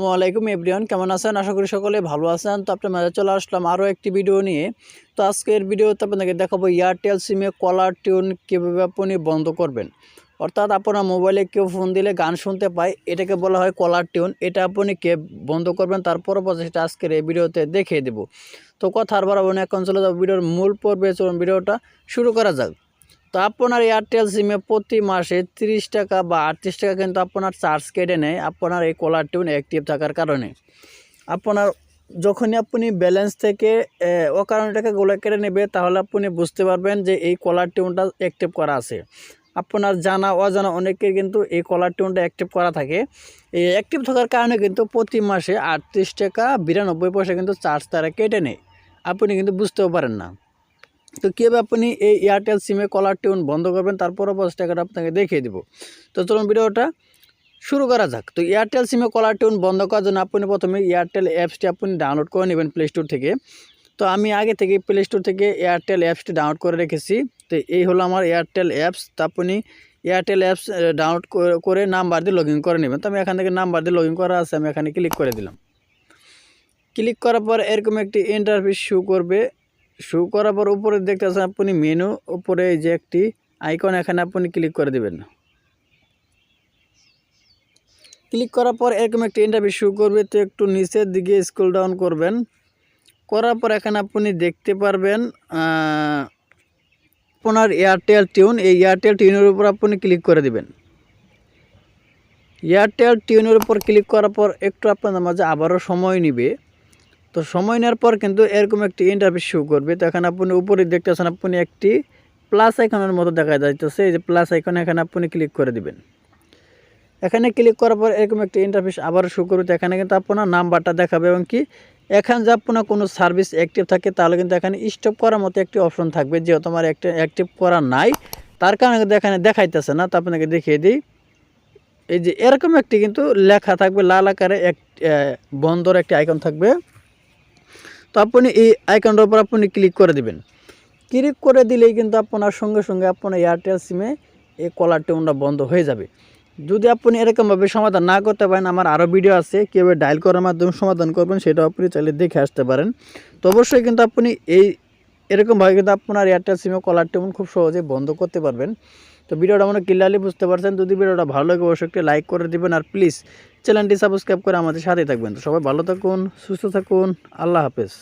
আসসালামু আলাইকুম এভরিওয়ান, কেমন আছেন? আশা করি সকলে ভালো আছেন। তো আপনার মাঝে চলে আসলাম আরও একটি ভিডিও নিয়ে। তো আজকের ভিডিওতে আপনাকে দেখাবো এয়ারটেল সিমে কলার টিউন কীভাবে আপনি বন্ধ করবেন। অর্থাৎ আপনার মোবাইলে কেউ ফোন দিলে গান শুনতে পায়, এটাকে বলা হয় কলার টিউন। এটা আপনি কে বন্ধ করবেন তার পরবর্তীটা আজকের এই ভিডিওতে দেখিয়ে দেব। তো কথা আর বাড়াবো না, এখন চলে যাবো ভিডিওর মূল পর্বে। চলুন ভিডিওটা শুরু করা যাক। তো আপনার এয়ারটেল সিমে প্রতি মাসে 30 টাকা বা 38 টাকা কিন্তু আপনার চার্জ কেটে নেয় আপনার এই কলার টিউন অ্যাক্টিভ থাকার কারণে। আপনার যখনই আপনি ব্যালেন্স থেকে অকারণে টাকাগুলো কেটে নেবে, তাহলে আপনি বুঝতে পারবেন যে এই কলার টিউনটা অ্যাক্টিভ করা আছে। আপনার জানা অজানা অনেকের কিন্তু এই কলার টিউনটা অ্যাক্টিভ করা থাকে। এই অ্যাক্টিভ থাকার কারণে কিন্তু প্রতি মাসে 38 টাকা 92 পয়সা কিন্তু চার্জ তারা কেটে নেয়, আপনি কিন্তু বুঝতেও পারেন না। তো কীভাবে আপনি এই এয়ারটেল সিমে কলার টিউন বন্ধ করবেন তার পরবর্তী টাকাটা আপনাকে দেখিয়ে দেবো। তো চলুন ভিডিওটা শুরু করা যাক। তো এয়ারটেল সিমে কলার টিউন বন্ধ করার জন্য আপনি প্রথমে এয়ারটেল অ্যাপসটি আপনি ডাউনলোড করে নেবেন প্লে স্টোর থেকে। তো আমি আগে থেকে প্লে স্টোর থেকে এয়ারটেল অ্যাপসটি ডাউনলোড করে রেখেছি। তো এই হলো আমার এয়ারটেল অ্যাপস। তো আপনি এয়ারটেল অ্যাপস ডাউনলোড করে নাম্বার দিয়ে লগ ইন করে নেবেন। তো আমি এখান থেকে নাম্বার দিয়ে লগ ইন করা আছে, আমি এখানে ক্লিক করে দিলাম। ক্লিক করার পর এরকম একটি ইন্টারফেস শো করবে। শো করার পর উপরে দেখতেছেন আপনি মেনু, উপরে এই যে একটি আইকন, এখানে আপনি ক্লিক করে দিবেন। ক্লিক করার পর এরকম একটি ইন্টারফেস শো করবে। তো একটু নিচের দিকে স্ক্রল ডাউন করবেন, করার পর এখানে আপনি দেখতে পারবেন আপনার এয়ারটেল টিউন। এই এয়ারটেল টিউনের উপর আপনি ক্লিক করে দিবেন। এয়ারটেল টিউনের উপর ক্লিক করার পর একটু আপনাদের মাঝে আবারও সময় নেবে। তো সময় নেওয়ার পর কিন্তু এরকম একটি ইন্টারফেস শো করবে। তো এখানে আপনি উপরে দেখতেছেন আপনি একটি প্লাস আইকনের মতো দেখা যাইতেছে, এই যে প্লাস আইকন, এখানে আপনি ক্লিক করে দিবেন। এখানে ক্লিক করার পর এরকম একটি ইন্টারফেস আবার শো করবে। তো এখানে কিন্তু আপনার নাম্বারটা দেখাবে এবং কি এখানে যে আপনার কোনো সার্ভিস অ্যাক্টিভ থাকে তাহলে কিন্তু এখানে স্টপ করার মতো একটি অপশন থাকবে। যেহেতু আমার একটা অ্যাক্টিভ করা নাই তার কারণে কিন্তু এখানে দেখাইতেছে না। তো আপনাকে দেখিয়ে দিই, এই যে এরকম একটি কিন্তু লেখা থাকবে লাল আকারে, এক বন্ধর একটি আইকন থাকবে। তো আপনি এই আইকনটার উপর আপনি ক্লিক করে দিবেন। ক্লিক করে দিলেই কিন্তু আপনার সঙ্গে সঙ্গে আপনার এয়ারটেল সিমে এই কলার টিউনটা বন্ধ হয়ে যাবে। যদি আপনি এরকমভাবে সমাধান না করতে পারেন, আমার আরও ভিডিও আছে কীভাবে ডায়াল করার মাধ্যমে সমাধান করবেন, সেটাও আপনি চাইলে দেখে আসতে পারেন। তো অবশ্যই কিন্তু আপনি এরকমভাবে কিন্তু আপনার এয়ারটেল সিমে কলার টিউন খুব সহজে বন্ধ করতে পারবেন। তো ভিডিওটা মনে ক্লিয়ারলি বুঝতে পারছেন। যদি ভিডিওটা ভালো লাগে অবশ্যই একটি লাইক করে দিবেন, আর প্লিজ চ্যানেলটি সাবস্ক্রাইব করে আমাদের সাথেই থাকবেন। তো সবাই ভালো থাকুন, সুস্থ থাকুন, আল্লাহ হাফেজ।